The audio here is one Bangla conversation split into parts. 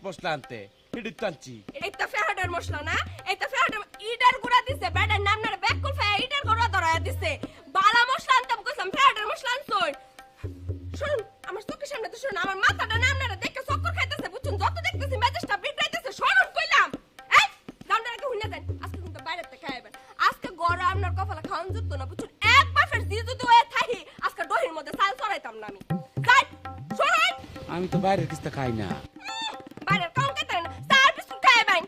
মশলাতে এডি টানছি এইটা ফেহাডের মশলা না এইটা ফেহাডের ইডার গুড়া দিছে বেডার নাম না ব্যাককল ফে ইডার গুড়া ধরায়া দিছে বালা মশলা আনতাম কইলাম ফেহাডের মশলা আনছই শুনুন আমার চোখের সামনে তো শুনুন আমার মাথাটা নাম না দেখে চক্কর খাইতেছে বুঝুন যত দেখতেছি মেজাজটা বিগড়াইতেছে শুনুন কইলাম এই জানডার আগে হুইনা দেন আজকে কিন্তু বাইরে থেকে খাইবেন আজকে গড় আপনার কপালে খাওন জুত না বুঝুন এক বাফের জি যদি হয়ে থাকি আজকে দহির মধ্যে সাল ছড়াইতাম না আমি যাই শুনুন আমি তো বাইরের কিছু খাই না বাইরের কাউকে দেন স্টার বিস্কুট খাইবেন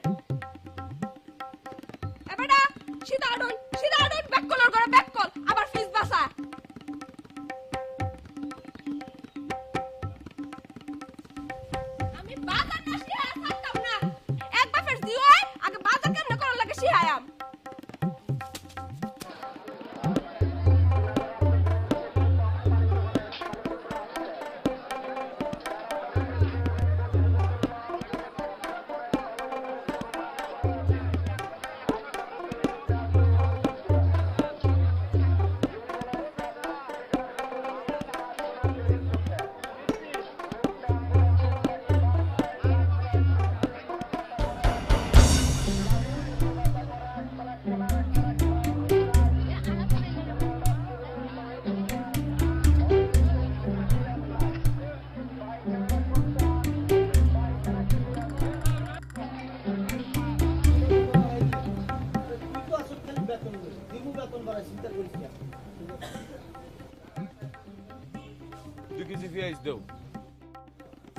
এবারে সিধা আডন ব্যাককলর করে ব্যাককল আবার ফিস বাসা আমি বাজার না শিহায় থাকতাম না এক বাফের জি হয় আগে বাজার কেমনে করার লাগে শিহায়াম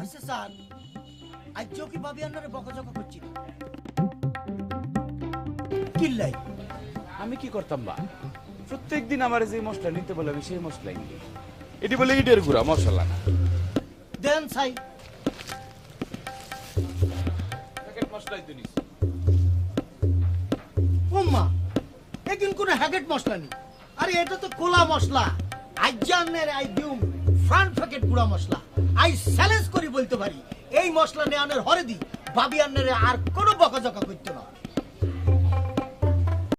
আচ্ছা স্যার আজও কি ভাবি আন্নারে বকাঝকা করছি কিল্লাই আমি কি করতাম বা প্রত্যেকদিন আমার যে মশলা নিতে বলে আমি সেই মশলাই নিই এটি বলে ইটের গুঁড়া মশলা না দেন সাই প্যাকেট মশলাই তো নিস ওম্মা একিন কোন হ্যাগেট মশলা নেই আরে এটা তো কোলা মশলা আইজানের আই দিউম ফ্রন্ট প্যাকেট গুঁড়া মশলা আই চ্যালেঞ্জ করি বলতে পারি এই মশলা নেয়ানের হরে দি ভাবি আন্নারে আর কোনো বকাঝকা করতে না